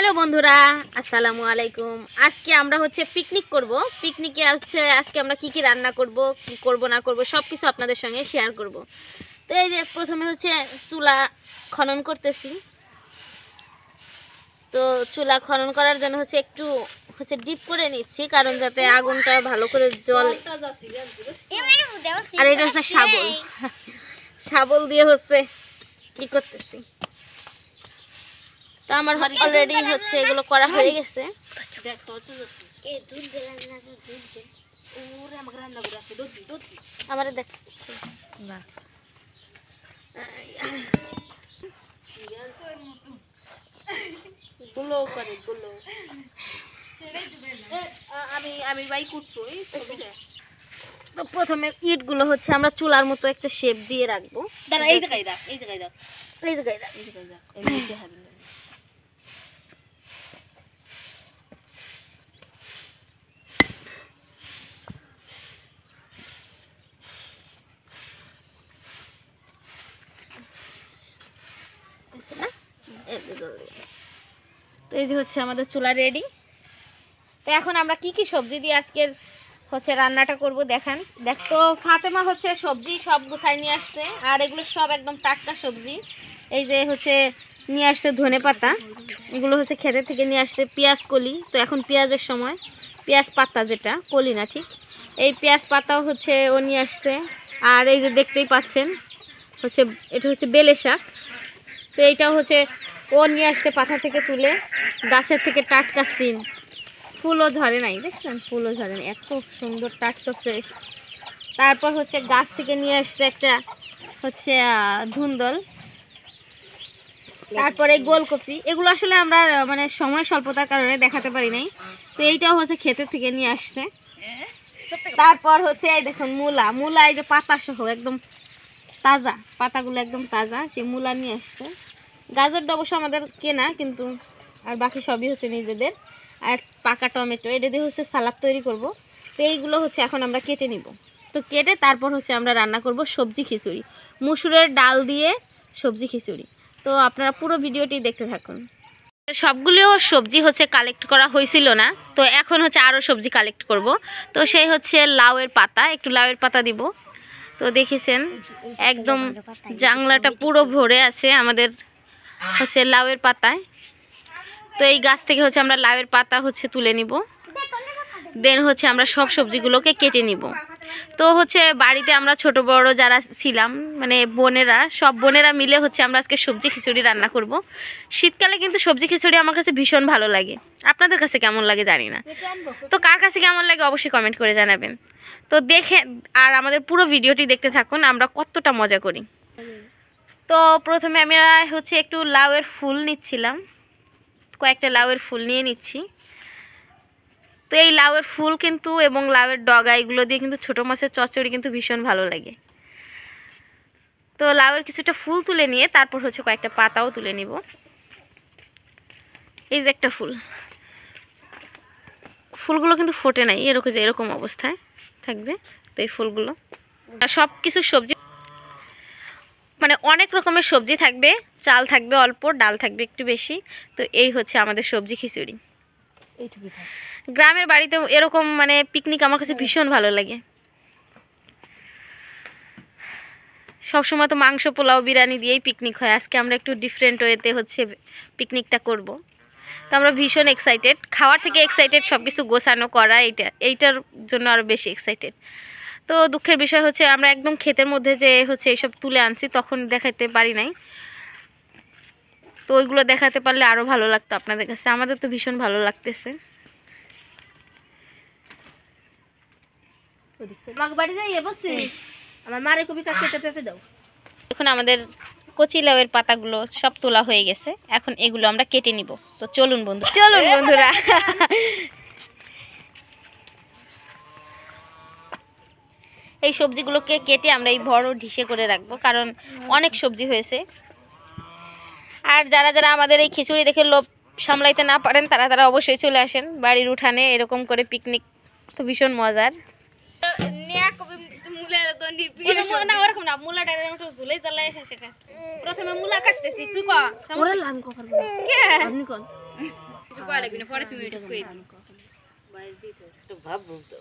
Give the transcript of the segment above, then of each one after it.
Hello বন্ধুরা, আসসালামু আলাইকুম। আজকে আমরা হচ্ছে পিকনিক করব। পিকনিকে আজকে আমরা কি কি রান্না করব, কি করব না করব সব কিছু আপনাদের সঙ্গে শেয়ার করব। তো এই যে প্রথমে হচ্ছে চুলা খনন করতেছি। তো চুলা খনন করার জন্য হচ্ছে একটু ডিপ করে নিচ্ছি, কারণ যাতে আগুনটা ভালো করে জ্বলে। আর এটা হচ্ছে শাবল, শাবল দিয়ে হচ্ছে কি করতেছি। তো আমার অলরেডি হচ্ছে এগুলো করা হয়ে গেছে। আমার দেখ তো প্রথমে ইট গুলো হচ্ছে আমরা চুলার মতো একটা শেপ দিয়ে রাখবো। এই জায়গায় তো এই যে হচ্ছে আমাদের চুলা রেডি। তো এখন আমরা কি কি সবজি দিয়ে আজকের হচ্ছে রান্নাটা করব দেখান। দেখতো ফাতেমা হচ্ছে সবজি সব গুছাই নিয়ে আসছে, আর এগুলো সব একদম টাটকা সবজি। এই যে হচ্ছে নিয়ে আসছে ধনে পাতা, এগুলো হচ্ছে খেতে থেকে নিয়ে আসছে। পেঁয়াজ কলি, তো এখন পেঁয়াজের সময়, পেঁয়াজ পাতা যেটা কলি না ঠিক, এই পেঁয়াজ পাতাও হচ্ছে ও নিয়ে আসছে। আর এই যে দেখতেই পাচ্ছেন হচ্ছে এটা হচ্ছে বেলে শাক। তো এইটাও হচ্ছে ও নিয়ে আসছে পাতা থেকে তুলে, গাছের থেকে টাটকা সিম। ফুলও ঝরে নাই, দেখছেন ফুলও ঝরে নাই, এত সুন্দর টাটকা ফ্রেশ। তারপর হচ্ছে গাছ থেকে নিয়ে আসছে একটা হচ্ছে ধুন্দল। তারপরে গোলকপি, এগুলো আসলে আমরা মানে সময় স্বল্পতার কারণে দেখাতে পারি নাই। তো এইটাও হচ্ছে ক্ষেতের থেকে নিয়ে আসছে। তারপর হচ্ছে এই দেখুন মূলা, মূলা এই যে পাতা সহ একদম তাজা, পাতাগুলো একদম তাজা, সেই মূলা নিয়ে আসছে। গাজরটা অবশ্য আমাদের কেনা, কিন্তু আর বাকি সবই হচ্ছে নিজেদের। আর পাকা টমেটো, এটা দিয়ে হচ্ছে সালাদ তৈরি করব। তো এইগুলো হচ্ছে এখন আমরা কেটে নিব। তো কেটে তারপর হচ্ছে আমরা রান্না করব সবজি খিচুড়ি, মুসুরের ডাল দিয়ে সবজি খিচুড়ি। তো আপনারা পুরো ভিডিওটি দেখতে থাকুন। সবগুলো সবজি হচ্ছে কালেক্ট করা হয়েছিল না, তো এখন হচ্ছে আরও সবজি কালেক্ট করব। তো সেই হচ্ছে লাউয়ের পাতা, একটু লাউয়ের পাতা দিব। তো দেখেছেন একদম জাংলাটা পুরো ভরে আছে আমাদের হচ্ছে লাউয়ের পাতায়। তো এই গাছ থেকে হচ্ছে আমরা লাউয়ের পাতা হচ্ছে তুলে নিব, দেন হচ্ছে আমরা সব সবজিগুলোকে কেটে নিব। তো হচ্ছে বাড়িতে আমরা ছোট বড় যারা ছিলাম, মানে বোনেরা, সব বোনেরা মিলে হচ্ছে আমরা আজকে সবজি খিচুড়ি রান্না করব। শীতকালে কিন্তু সবজি খিচুড়ি আমার কাছে ভীষণ ভালো লাগে। আপনাদের কাছে কেমন লাগে জানি না, তো কার কাছে কেমন লাগে অবশ্যই কমেন্ট করে জানাবেন। তো দেখে আর আমাদের পুরো ভিডিওটি দেখতে থাকুন, আমরা কতটা মজা করি। তো প্রথমে আমরা হচ্ছে একটু লাউয়ের ফুল নিচ্ছিলাম, কয়েকটা লাউয়ের ফুল নিয়ে নিচ্ছি। তো এই লাউয়ের ফুল কিন্তু এবং লাউয়ের ডগা এগুলো দিয়ে কিন্তু ছোটো মাছের চচ্চড়ি কিন্তু ভীষণ ভালো লাগে। তো লাউয়ের কিছুটা ফুল তুলে নিয়ে তারপর হচ্ছে কয়েকটা পাতাও তুলে নিব। এই যে একটা ফুল, ফুলগুলো কিন্তু ফোটে নাই, এরকম অবস্থায় থাকবে। তো এই ফুলগুলো সব কিছু সবজি, মানে অনেক রকমের সবজি থাকবে, চাল থাকবে অল্প, ডাল থাকবে একটু বেশি। তো এই হচ্ছে আমাদের সবজি খিচুড়ি। গ্রামের বাড়িতে এরকম মানে পিকনিক আমার কাছে ভীষণ ভালো লাগে। সবসময় তো মাংস পোলাও বিরিয়ানি দিয়েই পিকনিক হয়, আজকে আমরা একটু ডিফারেন্ট ওয়েতে হচ্ছে পিকনিকটা করব। তো আমরা ভীষণ এক্সাইটেড, খাওয়ার থেকে এক্সাইটেড সব কিছু গোছানো করা, এইটার জন্য আরও বেশি এক্সাইটেড। তো দুঃখের বিষয় হচ্ছে আমরা একদম ক্ষেতের মধ্যে যে হচ্ছে এইসব তুলে আনছি তখন দেখাতে পারি নাই। তো ওইগুলো দেখাতে পারলে আরও ভালো লাগতো আপনাদের কাছে, আমাদের তো ভীষণ ভালো লাগতেছে। এখন আমাদের কচি লাউয়ের পাতাগুলো সব তোলা হয়ে গেছে, এখন এগুলো আমরা কেটে নিব। তো চলুন বন্ধুরা এই সবজিগুলোকে কেটে আমরা এই বড় ঢিসে করে রাখবো, কারণ অনেক সবজি হয়েছে। আর যারা যারা আমাদের এই খিচুড়ি দেখে লোভ সামলাইতে না পারেন তারা অবশ্যই চলে আসেন বাড়ির উঠানে, এরকম করে পিকনিক তো ভীষণ মজার। প্রথমে মূলা কাটতেছি, তুই কিছু কয় লাগবে না, পরে তুমি এটা কই বয়স দিতে একটু ভাববো তো।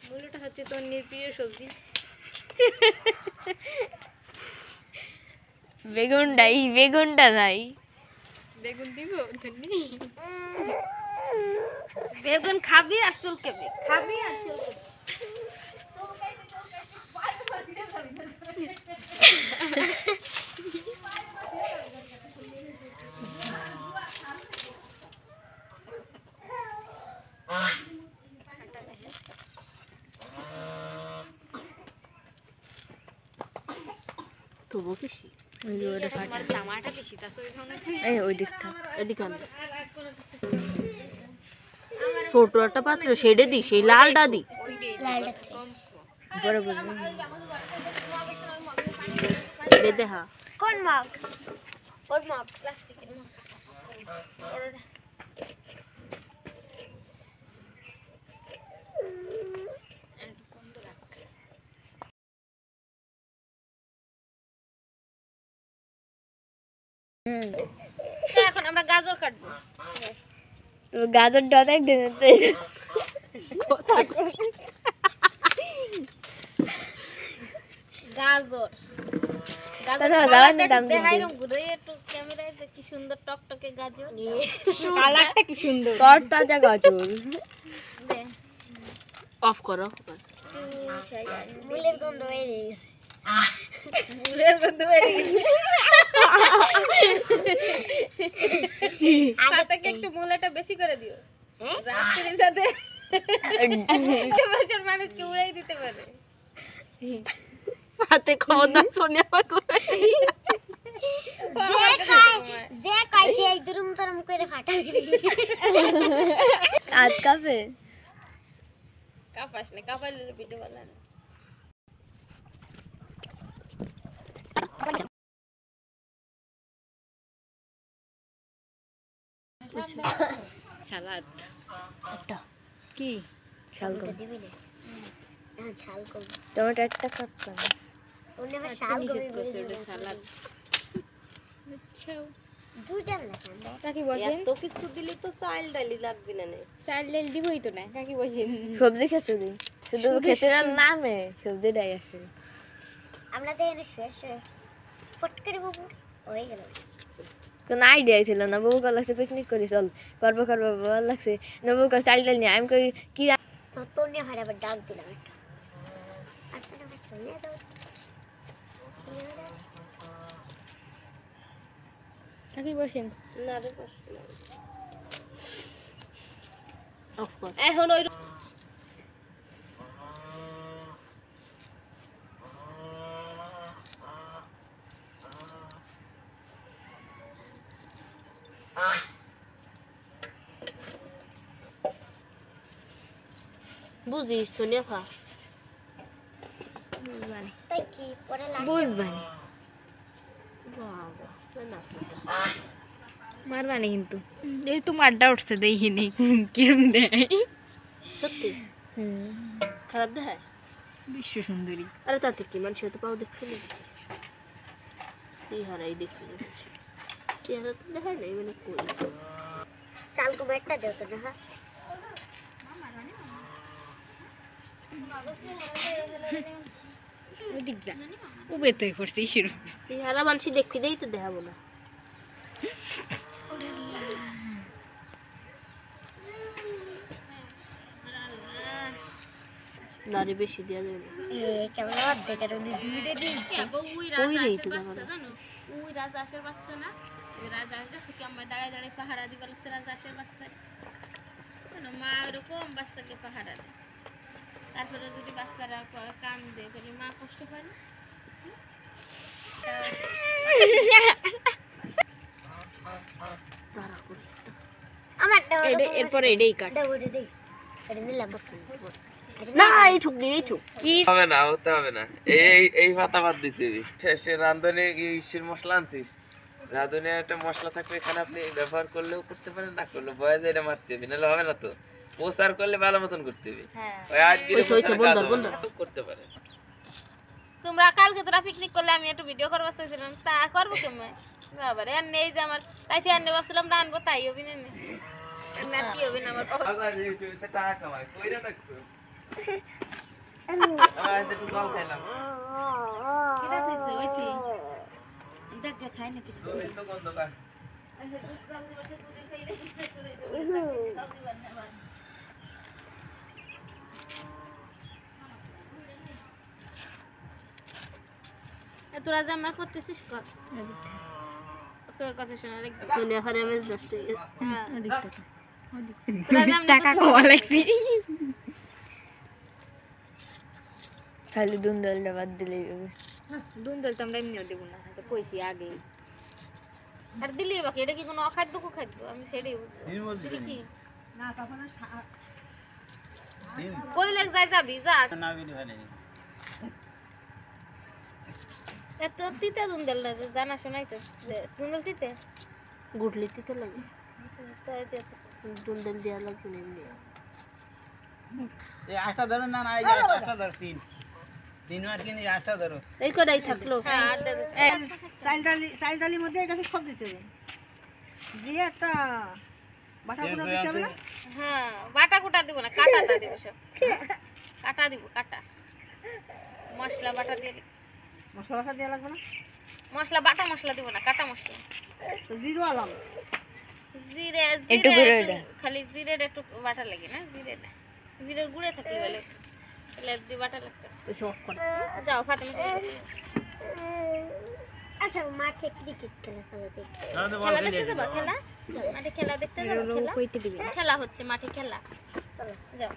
মূলটা হচ্ছে তোর নির্প্রিয় সবজি। বেগুনটা নাই। বেগুন দিব বেগুন খাবি আর চুলকাবি, খাবি আর চুলকাবি। তবু বেশি জামাটা দিছি তা এই ওই দিকটা এদিকে আন। ছোট একটা পাত্র সেটা দি, সেই লালটা দি। বড় বড় এটা দেখা কোন মগ? ওর মগ প্লাস্টিকের মগ। এখন আমরা গাজর কাটবো। গাজরটা দেখ গাজর ঘুরে একটু ক্যামেরায় যে কি সুন্দর টকটকে গাজর, কালারটা কি সুন্দর, তাজা গাজর। দে অফ করো। মুলের গন্ধ বেরিয়ে গেছে, মুলের গন্ধ বেরিয়ে গেছে। আগে থেকে একটু মুলাটা বেশি করে দিও, রাত্রির সাথে বছর মানুষকে উড়াই দিতে পারে। হাতে খাওয়া দাওয়া সোনিয়া পা করে যে খায় সেই দুরুম তরম করে ফাটাবি। আজ কাপে কাপাস না, কাপাইলে ভিডিও বানান। সালাদ একটা কি শালগম দিবি না? না শালগম, টমেটো একটা কাটলাম। তোর না শালগম করছে ওটা সালাদ। আচ্ছা দুইটা না কান্দা কাকি বলেন, এত কিছু দিলি তো চাল ডালি লাগবে না। চাল ডাল দিবই তো না কাকি বলেন। সবজি খেতে দিই, শুধু খেতে নামে সবজিটাই আসে। আমরা তো এনে শেষ ফট করে বাবু হয়ে গেল। কোনো আইডিয়া ছিল না। বউ কাল লাগছে পিকনিক করি, চল করবো ভালো লাগছে না। বউ কাল চাল ডাল নিয়ে আমি কই কি তো তোর নিয়ে হয় আবার ডাক দিলাম একটা আর তো না চলে যাও। কাকি বসেন না রে কষ্ট অফ কর এখন। ওই বুঝিস সোনিয়া পা তাই কি পরে বুঝবানি বাবা নাস্তা মারবানি কিন্তু এই তো মারটা উঠছে দেখিনি কেম দেয় সত্যি খারাপ দেখায় বিশ্ব সুন্দরী। আরে তাতে কি মানুষের তো পাও দেখছি না, চেহারাই দেখি না, চেহারা তো দেখায় নাই মানে কই শালগম একটা দেও তো না। ওদিক যা উবে তো পড়ছে শুরু চেহারা মানুষ দেখি দেই তো দেখাবো না। নারী বেশি দেওয়া যাবে না। কেমন অর্ধেকের উনি দুইটা দিয়েছে। ওই রেই তো জানো না। ওই রাজা আসার বাচ্চা না, ওই রাজা আসবে থেকে আমরা দাঁড়ায় দাঁড়ায় পাহারা দিবার লাগছে। রাজা আসার বাচ্চা মা ওরকম বাচ্চাকে পাহারা দেয়। তারপরে যদি বাচ্চারা কান দেয় তাহলে মা কষ্ট পায় না। এরপরে এটাই কাট না এই ঠুক নেই এই ঠুক কি হবে না, হতে হবে না। এই পাতা বাদ দিতে হবে। শেষে রাঁধুনি ইসের মশলা আনছিস, রাঁধুনি একটা মশলা থাকলে এখানে আপনি ব্যবহার করলেও করতে পারেন, না করলে বয়সে এটা মারতে হবে, নাহলে হবে না তো। প্রচার করলে ভালো মতন করতে হবে। ওই আজকে করতে পারে। তোমরা কালকে তোরা পিকনিক করলে আমি একটু ভিডিও করবার চাইছিলাম, তা করবো কেমন? বাবা রে, আর নেই যে আমার, তাই সে আনতে ভাবছিলাম রানবো, তাই হবি না, না কি হবে না আমার বাবা। আবার ইউটিউবে টাকা কামাই কইরা থাকছো একটু জল খাইলাম কিটা দিছে ওইটি দেখ খাই না কি ওই তো কোন দোকান তোরা জামা করতেছিস কর, তোর কথা শোনা লাগবে। সোনিয়া ফারিয়ামের 10 টাকা তোরা জামা টাকা কমা লাগছি খালি দুন্দলটা বাদ দিলেই হবে দুন্দল তো আমরা এমনিও দেবো না, তো কইছি আগে। আর দিলি বাকি এটা কি কোনো অখাদ্য কুখাদ্য? আমি সেটাই দিলি কি কইলে যাই যাবি যা। এত তিতে দুন্দল না জানা শোনাই তো দুন্দল তিতে গুটলি দিতে লাগে তো দুলদল দেওয়া লাগবে না এমনি এই 8টা ধরো না না এই যে 8টা ধরো 3 মাস কিনে 8টা ধরো এই কটাই থাকলো হ্যাঁ আর দে চাল ডালির মধ্যে এটা সব দিতে হবে দিয়ে একটা বাটা গুঁড়ো দিতে হবে না হ্যাঁ বাটা কুটা দিব না, কাটাটা দিব সব, কাটা দিব কাটা, মশলা বাটা দিয়ে দিব। মশলাটা দেওয়া লাগবে না মশলা বাটা মশলা দিব না, কাটা মশলা। তো জিরো আলাম জিরে একটু জিরে গুঁড়ো একটু- এটা। খালি জিরের একটু বাটা লাগে না, জিরে না, জিরের গুঁড়ে থাকলে বলে তাহলে দি বাটা লাগতো। ওইসব অফ করে যাও ফাতেমা আচ্ছা মাঠে ক্রিকেট খেলা চলে দেখতে খেলা দেখতে যাবো, খেলা মাঠে খেলা দেখতে যাবো, খেলা কইতে দিবি খেলা হচ্ছে মাঠে খেলা, চলো যাও।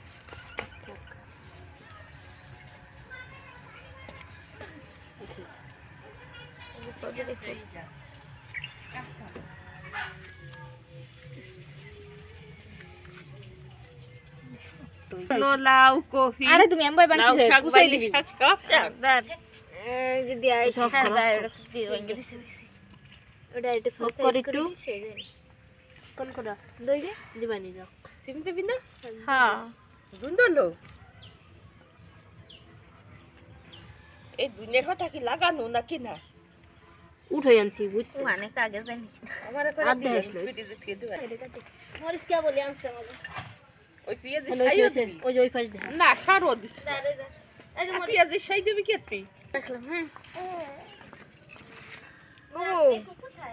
লাউ কফি আরে তুমি এমবাই বানতে কুসাই দিবি দার যদি আই হ্যাঁ দার ওটা দিয়ে ওই দিছি ওটা এটা সব করে একটু একটু কোন কোটা দই দে দিবানি যাও সিম দিবি না হ্যাঁ দুন্দলো এই দুনিয়ার কথা কি লাগানো নাকি না উঠাই আনছি বুঝ মানে কাগে জানি আমার করে আর দেখাইস না। মরিস কে বলি আমছে আমাকে ওই পেঁয়াজ ওই ছাইও দিবি যে ওই পাশ দেখা না সারো দিবি দাঁড়ে যা এই যে মরিস পেঁয়াজ ছাই দিবি কেতি রাখলাম। হ্যাঁ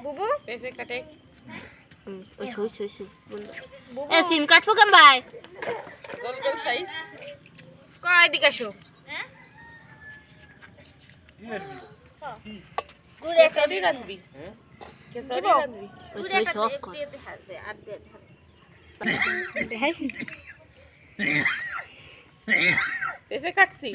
বুবু পেঁপে কাটে ওই সই সই সই এ সিম কাটবো কেন ভাই গোল গোল সাইজ কয় দিকে আসো গুড়ে কেসরি রাখবি কেসরি রাখবি ওই গুড়ে সই একটা সব কর দিয়ে দে হাত দে আর দে পেঁপে কাটছি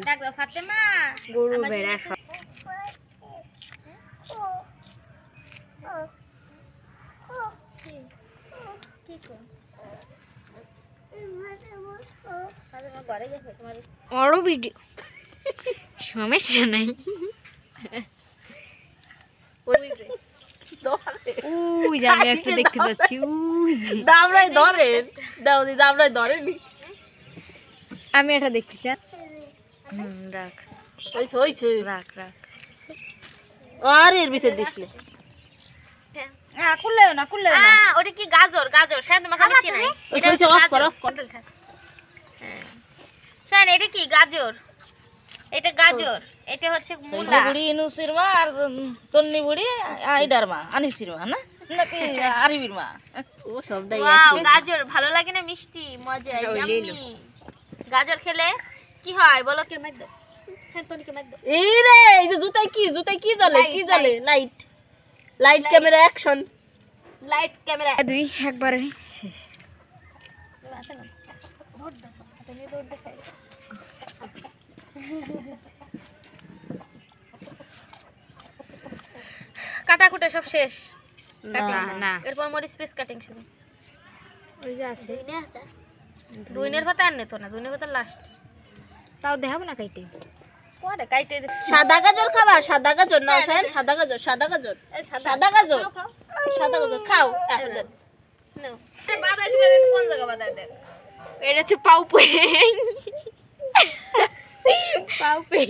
ডাক দাও ফাতেমা গরু ভেড়া সব কি কর ফাতেমা ঘরে গেছে তোমার আরো ভিডিও সমস্যা নাই ওই যে উই যে আমি একটা দেখতে পাচ্ছি উই যে। দামরাই ধরেন দাও দি দামরাই ধরেনি আমি এটা দেখতে চাই রাখ ওই সই সই রাখ রাখ আর এর ভিতর দিসলে ওটা কি গাজর গাজর শান্ত মাখা নিচে নাই ওই এটা সই হচ্ছে সই অফ গাজর। কর অফ কর শান্ত এটা কি গাজর, এটা গাজর, এটা হচ্ছে মূলা। বুড়ি ইনুসির মা আর তন্নি বুড়ি আইডার মা আনিসির মা না নাকি আরিবির মা ও সব দাই ওয়াও গাজর ভালো লাগে না, মিষ্টি মজা ইয়াম্মি। গাজর খেলে কি হয় বলো, কে মার দাও হ্যাঁ তনিকে মার দাও। এই রে এই যে জুতাই কি জ্বলে কি জ্বলে light light camera action light camera দুই একবারে কাটা কুটা সব শেষ, না না এরপর মরিচ পিস কাটিং শুরু। ওই যে আছে দুইনের ভাতা আননে তো না, দুইনের ভাতা লাস্ট তাও দেখাবো না কাইতে কোয়াটা কাইতে সাদা গাজর খাবা সাদা গাজর না সাদা গাজর সাদা গাজর সাদা গাজর সাদা গাজর খাও এখন দেন। বাদাই দিবে কোন জায়গা বাদাই দেন এটা হচ্ছে পাউ পেং পাউ পেং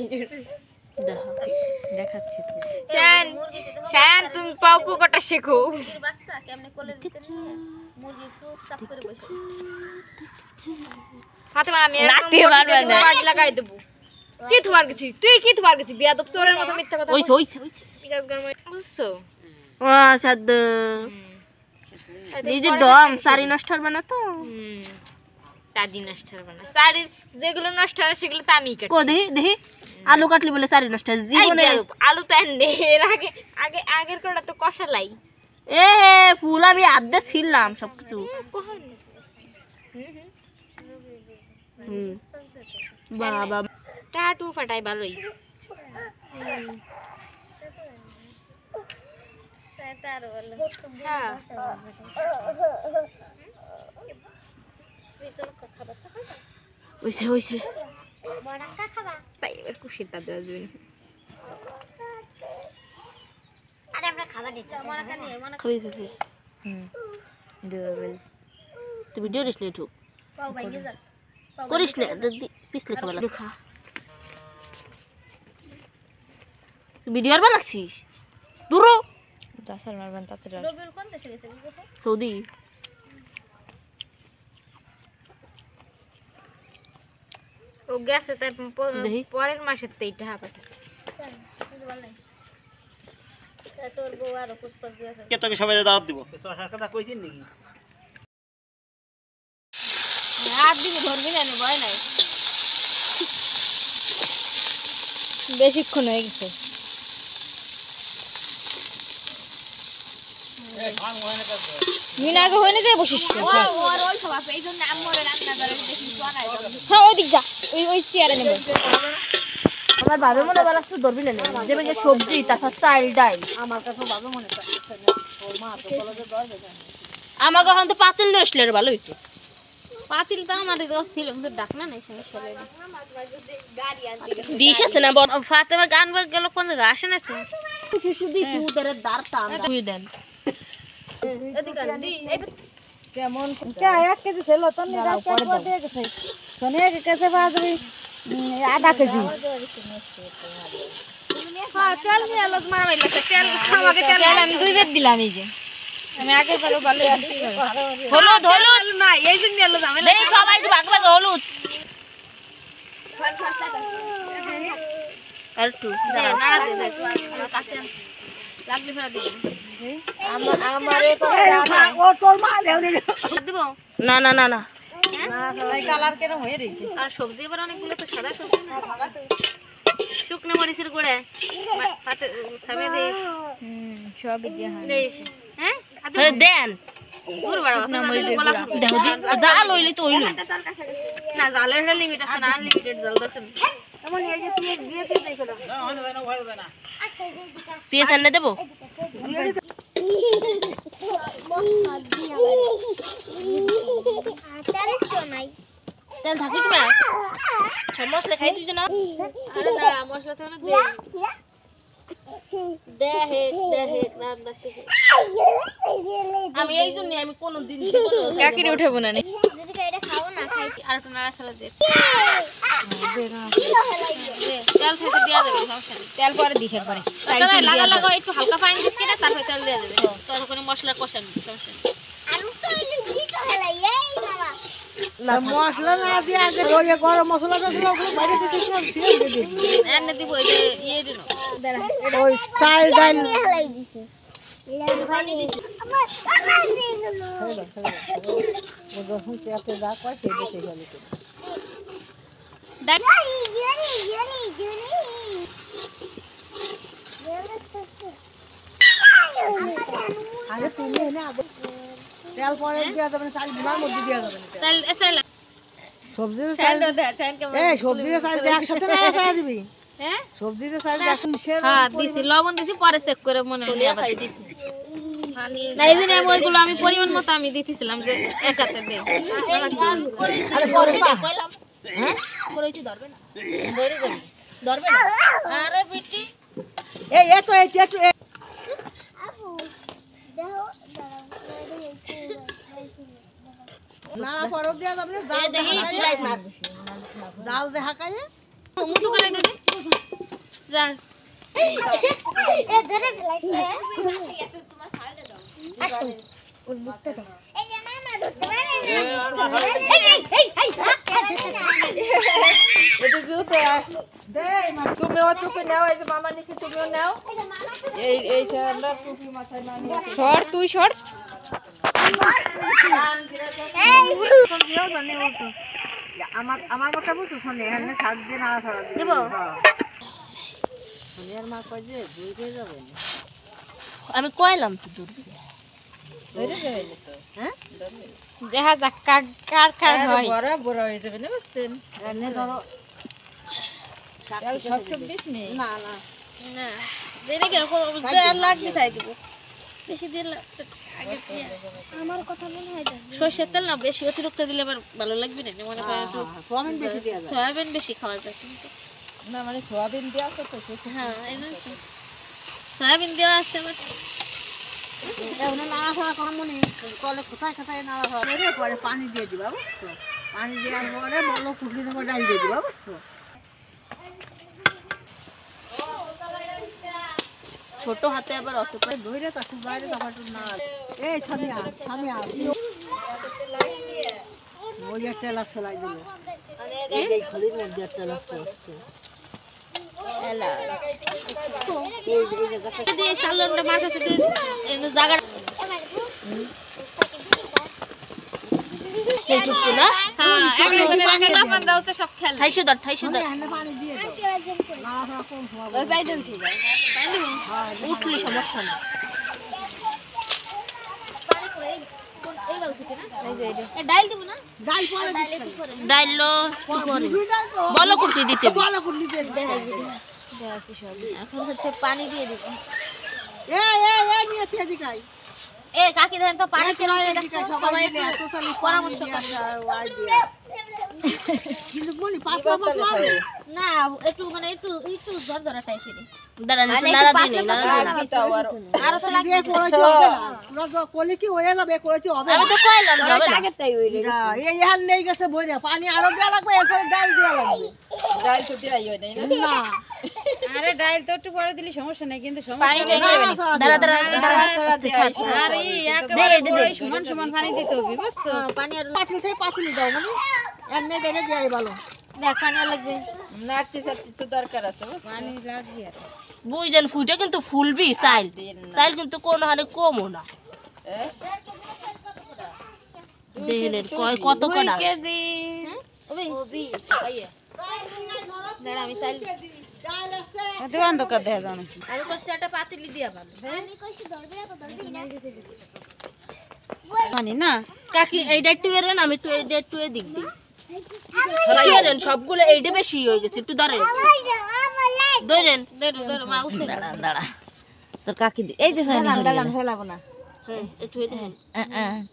দেখাচ্ছি তো শান শান তুমি পাউ পোকাটা শেখো মুরগির বাচ্চা কেমনে কোলের ভিতরে নিয়ে মুরগি চুপ চাপ করে বসে ফাতেমা আমি নাতে মারবা না পাট লাগাই দেব কি তোমার কিছু তুই কি তোমার কিছু বিয়াদব চোরের মতো মিথ্যা কথা ওই জিজ্ঞাসা করব বুঝছো সাদ নিজে ডম সারি নষ্ট হবে না তো দাদি নষ্ট হবে না শাড়ির যেগুলো নষ্ট হয় সেগুলো তো আমিই কাটি কো দেখি আলু কাটলি বলে সারি নষ্ট হয় জীবনে আলু তো এনে এর আগে আগে আগের কোটা তো কষালাই এ ফুল আমি আধে ছিলাম সবকিছু বাবা টাটু ফাটাই ভালোই হ্যাঁ ওইছে ওইছে বড়াক্কা খাবা তাই এবার কুশিটা দেওয়া যাবে না আরে আমরা খাবার দিতে মনাকা নিয়ে মনাকা খাবি খাবি দেবে তুই ভিডিও করিস না একটু পাও ভাঙে যাক করিস না পিছলে খাবার খা ভিডিও আর বানাচ্ছিস দূর দাসার মারবেন তাতে রবিউল কোন দেশে গেছে সৌদি ও গেছে তার দেখি। পরের মাসের তো এইটা হাঁপাটা তোর বউ আর পুষ্পা বিয়ে করে কে তোকে সবাই দাওয়াত দিব তোর কথা কইছিস নাকি হাত দিকে ধরবি না নে ভয় নাই বেশিক্ষণ হয়ে গেছে মিনাকে হয়ে যায় বসিস ওর ওই সব আছে এইজন্য আম্মরে রান্না করে দেখি বানাই হ্যাঁ ওই দিক যা ওই চেয়ারে নেবে আমার বাবা মনে বলা একটু ধরবি না যেবে যে সবজি তারপর চাল ডাল আমার কাছে বাবা মনে করে ওর মা তো বলে যে দশ আমাকে এখন তো পাতিল নিয়ে আসলে ভালো হইতো পাতিল তো আমাদের দশ ছিল কিন্তু ডাকনা নাই সমস্যা নেই ডিশ আছে না বড় ফাতেমা গান বাজ গেল কোন জায়গা আসে না তো শিশু দি উদের দাঁড়টা তুই দেন কেমন কে 1 কেজি ছিল তো নি রাত করে দিয়ে গেছে সোনে কেসে বাজবি আধা কেজি হ্যাঁ তেল নিয়ে লোক মারা বাইলা তেল আমাকে তেল আমি 2 বেদ দিলাম এই যে আমি আগে করে ভালো হলুদ হলুদ না এই জন্য এলো ঝামেলা দেই সবাই একটু ভাগ ভাগ হলুদ আর একটু নাড়া দে দে আমার কাছে লাগলে ফেরা দিবি আমারে ও তোর মা দেও রে দিব না না না না কালার কেন হয়ে রইছে আর সবজি এবার অনেকগুলো তো সাদা সবজি না শুকনো মরিচের গুঁড়া হাতে সামনে দে সবই দিয়ে দেশ হ্যাঁ দেন দূর বাড়া শুকনো মরিচের গুঁড়া দেখো জাল হইলে তো হইলো না জালের একটা লিমিট আছে না আনলিমিটেড জাল দরকার এমন এই যে তুই বিয়ে দিয়ে দেখো না পিএস এনে দেবো আটারে তো নাই তেল থাকি কি ব্যাস সব মশলা খাই তুই না আরে না মশলা তো না দে দে রান্না শিখে আমি এই জন্য আমি কোনোদিন কাকিরে উঠাবো না যদি এটা খাও না খাই আর একটু নাড়া চালা দে তেল থেকে দেওয়া যাবে সমস্যা নেই তেল পরে দিকে একবারে তবে লাগা লাগা একটু হালকা পানি দিস কিনা তারপর তেল দেওয়া যাবে তোর কোনো মশলা কষানো সমস্যা নেই আলু তো এই দিতে হেলাই এই বাবা না মশলা না দিয়ে আগে ওই গরম মশলা টসলা বাইরে দিতে এনে দিব এই যে ইয়ে দিন ওই চাল ডাল হেলাই দিছে পানি দিছে আমার দিয়ে গেল দেখ জেনি জেনি জেনি আগে তুমি এনে আগে তেল পরে দেওয়া যাবে না চাল গুঁড়ার মধ্যে দেওয়া যাবে না তেল এসেলা সবজি তেল দে তেল কেমন এই সবজি চাল একসাথে না চাল দিবি হ্যাঁ সবজি চাল একসাথে হ্যাঁ দিছি লবণ দিছি পরে চেক করে মনে হলো আবার দিছি না এই জন্য ওইগুলো আমি পরিমাণ মতো আমি দিতেছিলাম যে একাতে দে আরে পরে কইলাম হ্যাঁ পরে কি ধরবে না ধরবে না আরে বিটি এই এত একটু আপু দেখো দাঁড়াও নাড়া পরব দেওয়া যাবে না, জাল দেখি লাইট মার জাল দে হাকায় মুতু করে দে যা তুমিও টুপি নাও, এই যে মামা নিচে তুমিও নাও। এই আমরা টুপি মাথায় না নিয়ে সর, তুই সর। আমার কথা বুঝছো শোনে এখানে সাত দিন নাড়া ছাড়া দেব শোনের মা কয় যে দুই কে যাবে আমি কইলাম তো দূর দেখা যাক কার কার হয় বড় বড় হয়ে যাবে না, বুঝছেন? এনে ধরো সব সব দিস নি। না না না দেরি কেন আর লাগবে তাই দেব বেশি দিন আগে আমার কথা মনে হয় সরষের তেল না বেশি অতিরিক্ত দিলে আবার ভালো লাগবে না মনে করেন একটু সোয়াবিন বেশি দেয়া যায় সয়াবিন বেশি খাওয়া যায় কিন্তু না মানে সোয়াবিন দেওয়া আছে তো সেটা। হ্যাঁ এই যে সয়াবিন দেওয়া আছে আবার এমনি নাড়া ছাড়া করা মনে কলে কোথায় কোথায় নাড়া ছাড়া করে পরে পানি দিয়ে দিবা বুঝছো, পানি দেওয়ার পরে বলো ফুটলি তোমার ডাল দিয়ে দিবা বুঝছো। ছোট হাতে আবার অত ধরে তাকে বাইরে তখন একটু না এই সামিয়া সামিয়া ওই একটা তেলা সেলাই দিল এই খলির মধ্যে একটা তেলা আসছে দিয়ে সালনটা মাথা সাথে জায়গা সেইটুকু না হ্যাঁ একজনের আগে না পান্ডা হচ্ছে সব খেল 250 ধর এখানে পানি দিয়ে দাও নাড়া ছাড়া কম সময় ওই বাইদেন ঠিক আছে পানি দিব উঠলি সমস্যা না পানি কই এই বাল থেকে না এই ডাল দিব না ডাল পরে ডাইলো করে বলো করতে দিতে বলো কুলি দিয়ে এখন হচ্ছে পানি দিয়ে দিব এই নিয়ে তেজি খাই এ কাকি দেন তো পানি কেন দেখো সবাই একটু পরামর্শ করে কিন্তু বলি পাতলা পাতলা না একটু মানে একটু একটু দরদরা টাইপের দাঁড়ান একটু নাড়া দিই না আর তো লাগে করেছি হবে না পুরো কলি কি হয়ে যাবে করেছি হবে আমি তো কইলাম যাবে না না এই হাল নেই গেছে বইরা পানি আরো দেওয়া লাগবে এরপর ডাল দেওয়া লাগবে ডাল তো দেওয়াই হয় নাই না। না আরে ডাল তো একটু পরে দিলে সমস্যা নাই, কিন্তু পানি ঢেলে দেবেন দাঁড়া দাঁড়া আরে একেবারে সমান সমান পানি দিতে হবে, বুঝছো? পানি আর পাতিল থেকে পাতিল দাও মানে এনে দেনে দেই ভালো দেখ পানি আর লাগবে নাড়তে চাড়তে তো দরকার আছে, বুঝছো? পানি লাগবে আর বুঝলেন ফুইটা কিন্তু ফুলবি চাইল চাইল কিন্তু কোনো হারে কমও না দেখলেন কয় কত কটা কেজি ওবি দাঁড়া আমি চাইল দোকান দোকান দেখা যাও না। আমি করছি একটা পাতিলি দিয়া ভালো পানি না কাকি এইটা একটু এরেন আমি একটু এইটা একটু এদিক দিই এরেন সবগুলো এইটা বেশি হয়ে গেছে একটু ধরেন ধরেন ধরো মা উসে দাঁড়া তোর কাকি এই যে ডাল ফেলাবো না হ্যাঁ একটু এই দেখেন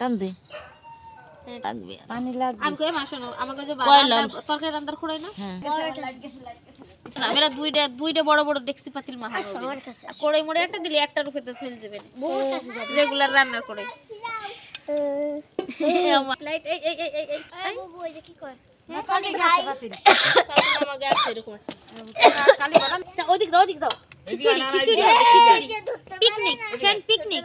টান দে লাগবে পানি লাগবে। আমি কই মাসো না আমাকে যে কইলাম। তরকারি রান্দার খড়াই না না মেরা দুইটা বড় বড় ডেক্সি পাতিল মাহা কড়াই মোড়ে একটা দিলে একটা রুখে তো চলে যাবে রেগুলার রান্নার কড়াই লাইট এই এই এই এই বাবু এই যে কি কর পানি ভাই আমাকে আছে এরকম কালি বাদাম ওদিক যাও খিচুড়ি খিচুড়ি হবে খিচুড়ি পিকনিক সেন পিকনিক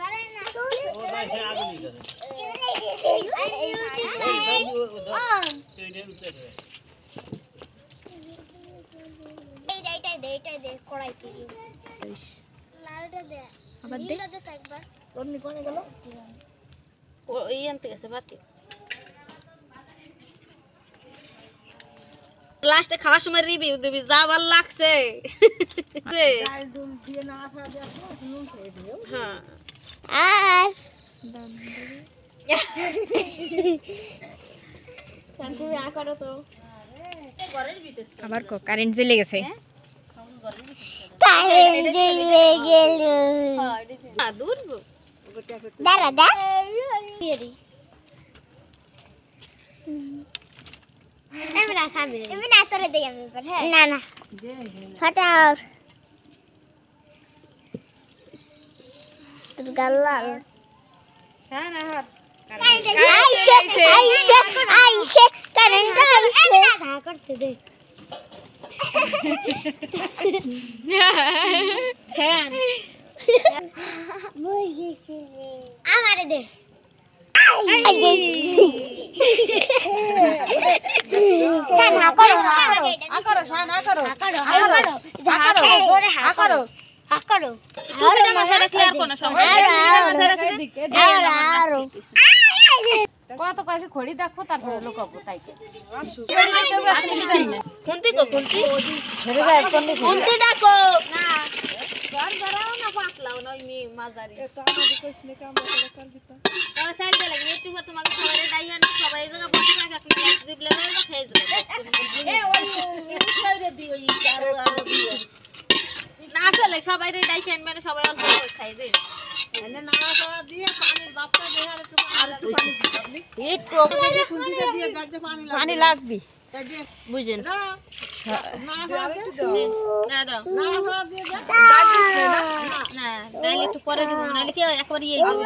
ও এই আনতে গেছে বাতি লাস্টে খাওয়ার সময় রিভিউ দিবি যা ভালো লাগছে হ্যাঁ আর তুমি আ করো তো আবার কারেন্ট চলে গেছে। দূর টুপিটা মাথায় রাখলে আর কোনো সমস্যা নেই। কত কয়েছে খড়ি দেখো তারপরে লোকাবো তাই খুন্তি কো খুন্তি ছেড়ে যায় কোন খুন্তি ডাকো ঘর ধরাও না পাতলাও না ওই মাঝারি তাহলে সাইড দিয়ে লাগে একটু পর তোমাকে সবাই ডাইয়া না সবাই এই জায়গা বসে থাকা আপনি লাইট দিবলে না খেয়ে যাবে না আসলে সবাই রে ডাই খেন মানে সবাই অল্প করে খাই দেয় পানি লাগবে বুঝেন না দাও না ডাইল একটু পরে দিব নাহলে কি একবারই এই দিব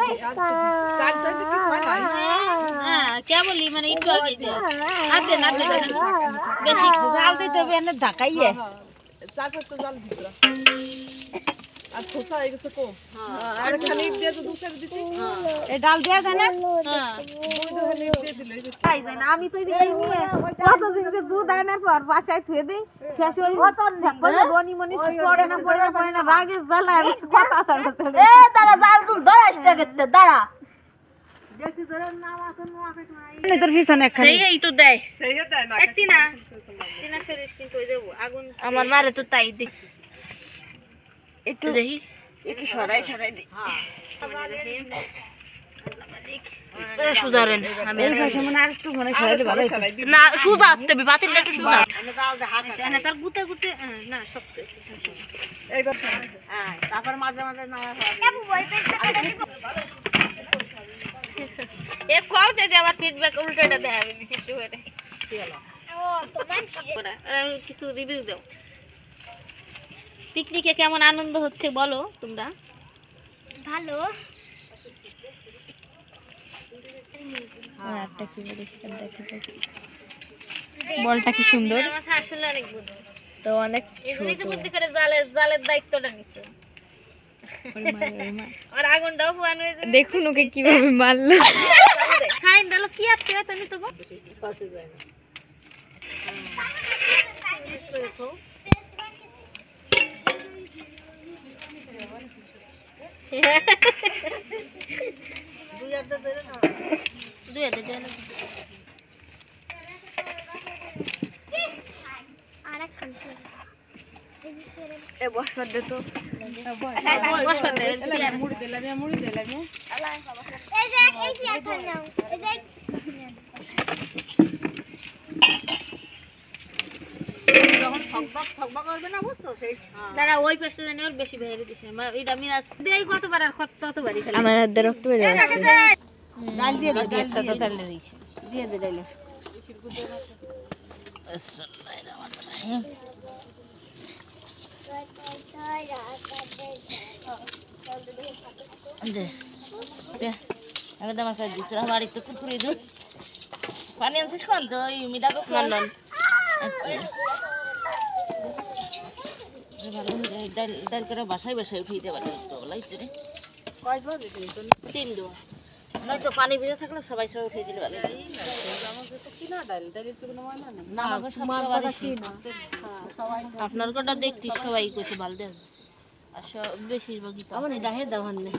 হ্যাঁ কে বলি মানে একটু আগে দিও আদে না বেশি জাল দিতে হবে এনে ঢাকাইয়ে এই ডাল দেয়া যায় না খাই যায় না আমি তো এই নিয়ে কত দিন যে দুধ আনার পর বাসায় থুয়ে দেই শেষ হই রনি মনি পড়ে না রাগে জ্বালা আমি কথা ছাড়তে দাঁড়া জাল তুল ধরাইতে গেতে দাঁড়া তোর পিছনে সেই এই তো দেয় একটি না তিনা শরীর কিন্তু ওই দেব আগুন আমার মারে তো তাই দেখ একটু দেখি একটু সরাই দি সুজারেন আমি এই ভাষা মনে আর একটু মনে সরাই দি ভালো হইতো। না সুজা তবে বাতিলটা একটু সুজা না তার গুতে গুতে না শক্ত তারপর মাঝে মাঝে নাড়া এ কও যে আবার ফিডব্যাক উল্টোটা দেখাবে কিছু করে কিছু রিভিউ দাও পিকনিকে কেমন আনন্দ হচ্ছে বলো তোমরা ভালো বলটা কি সুন্দর মাথা আসলে অনেক বুদ্ধি তো অনেক এগুলি তো বুদ্ধি করে জালের দায়িত্বটা নিচ্ছে আর আগুনটাও ফুয়ান হয়ে যাবে দেখুন ওকে কিভাবে মারলো খাইন দিল কি আছে তুমি তো দেখো দুই হাতে দেন এ বসবার দে তো বসবাতে দাঁড়া ওই পাশে জানি ওর বেশি বেড়ে দিছে এটা মিরাজ দেই কতবার আর ততবারই খালি আমার হাত দিয়ে রক্ত বের হচ্ছে ডাল দিয়ে দে গ্যাসটা তো তালে রইছে দিয়ে দে ডালে একদম আমার কাছে তোরা বাড়ি তো কুকুরে দুধ পানি আনছিস কোন তো এই মিঠা কুকুর নন ডাল করে বাসায় বাসায় উঠিয়ে দিতে পারে তো লাইতে রে তিন দো নয়তো পানি ভিজে থাকলে সবাই সবাই উঠিয়ে দিলে ভালো না আপনার কটা দেখতি সবাই কইছে ভাল দেন আর সব বেশিরভাগই তো আমার ডাহে দাওয়ান নেই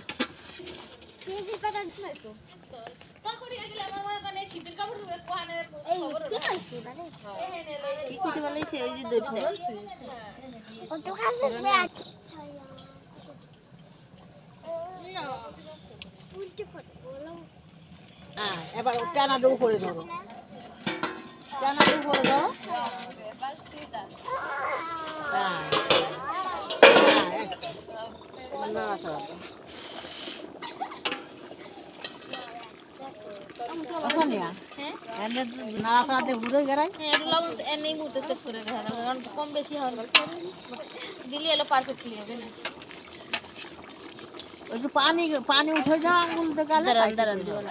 কি কিছু বলেছে ওই যে দইতে এবার টানা দে উপরে ধরো টানা দে উপরে ধরো নাড়াচাড়াতে ঘুরে গেড়াই হ্যাঁ একটু লবণ এই মুহূর্তে চেক করে দেখা যাবে কারণ কম বেশি হবে দিলে এলো পারফেক্টলি হবে না একটু পানি পানি উঠে যাও আঙ্গুল দিয়ে গালে দাঁড়ান দাঁড়ান দিও না।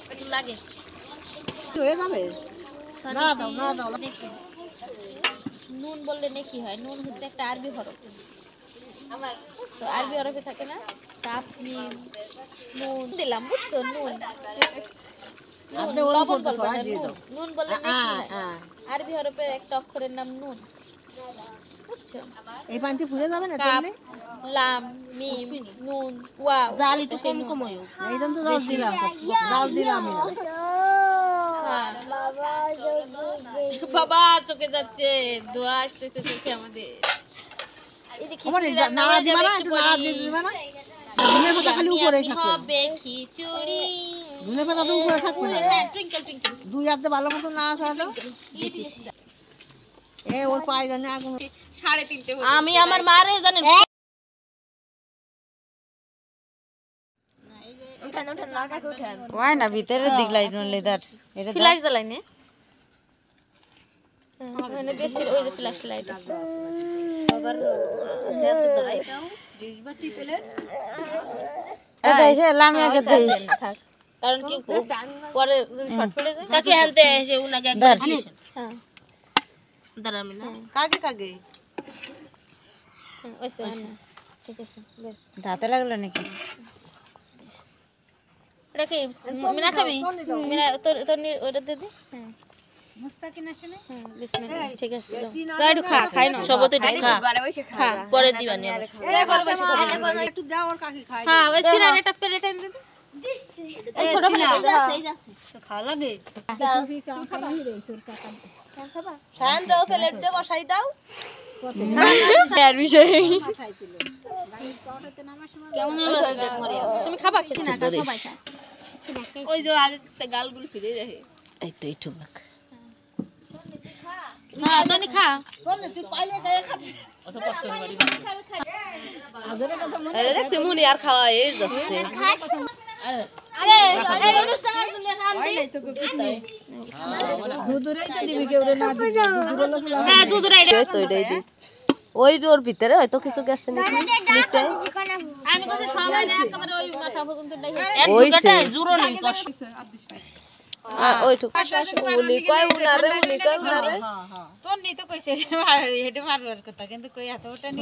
একটু লাগে হয়ে যাবে না দাও না দাও নেকি নুন বললে নেকি হয় নুন হচ্ছে একটা আরবি হরফ আমার তো আরবি হরফে থাকে না কাপ মিম নুন দিলাম বুঝছো নুন নুন লবণ বলবো না নুন নুন বললে নেকি হয় আরবি হরফের একটা অক্ষরের নাম নুন বুঝছো এই পানিতে ফুলে যাবে না কাপ লাম মিম নুন ওয়াও জাল হচ্ছে একটু সেই কম নুন। কম হয় এই জন্য তো জল দিলাম জল দিলাম আমি না হ্যাঁ। বাবা চোখে যাচ্ছে দোয়া আসতেছে চোখে আমাদের এই যে আমার খিচুড়ি রান্না নাড়া হয়ে দিবা যাবে না একটু একটু নাড়া দিয়ে দিবা না ধনে পাতা খালি উপরে থাকবে হবে খিচুড়ি ধনে পাতা তো উপরে থাকবে না হ্যাঁ টুইঙ্কেল টুইঙ্কেল দুই হাতে ভালো মতো নাড়া ছাড়া দাও এ ওর পায়ে জানে আগুন 3:30 আমি আমার মারে জানেন উঠান উঠান লাগাকে উঠান ওই না ভিতরে দিক লাইট নলে দার এটা ফ্ল্যাশ জ্বালাই নে মানে দেখি ওই যে ফ্ল্যাশ লাইট আছে এটা এসে লামিয়াকে দেইস কারণ কি পরে যদি শর্ট পড়ে যায় কাকে আনতে এসে উনাকে একবার দিয়েছেন হ্যাঁ দাঁড়া আমি না কাকে কাকে ওইসে না ঠিক আছে বেশ দাঁতে লাগলো নাকি এটা কি মিনা খাবি মিনা তোর তোর ওটা দে দে হ্যাঁ মুস্তাকিন আসলে হ্যাঁ বিসমিল্লাহ ঠিক আছে দাও একটু খা খাই না সবতে খা বারে বসে খা পরে দিবানি আবার এ করবে একটু দাও ওর কাকে খাই হ্যাঁ ওই সিনার একটা প্লেট এনে দে এই ছোট প্লেট খাওয়া লাগে খান দাও প্লেট দে বসাই দাও আর বিষয় কেমন হচ্ছে দেখ মরিয়া তুমি খাবা খেতে না সবাই খা ওই যে আগে গালগুলো ফিরে রাখে এই তো একটু বাক না দনি খা তুই পাইলে গায়ে খাচ্ছিস আরে দেখছি মুনি আর খাওয়া এই যাচ্ছে আরে এই অনুষ্ঠান তুমি রান দি দুধুরেই তো দিবি কেউ রে না দিবি দুধুরে লোক হ্যাঁ দুধ রাইডে তো এটাই দি ওই যে ওর ভিতরে হয়তো কিছু গেছে নাকি নিচে আমি কইছি সবাই না একেবারে ওই মাথা পর্যন্ত ডাই ওই জুরো নেই কষ্ট ওইটুকু উনি কয় উনারে উনি কয় উনারে তোর নি তো কইছে হেডে মারবার কথা কিন্তু কই এত ওটা নি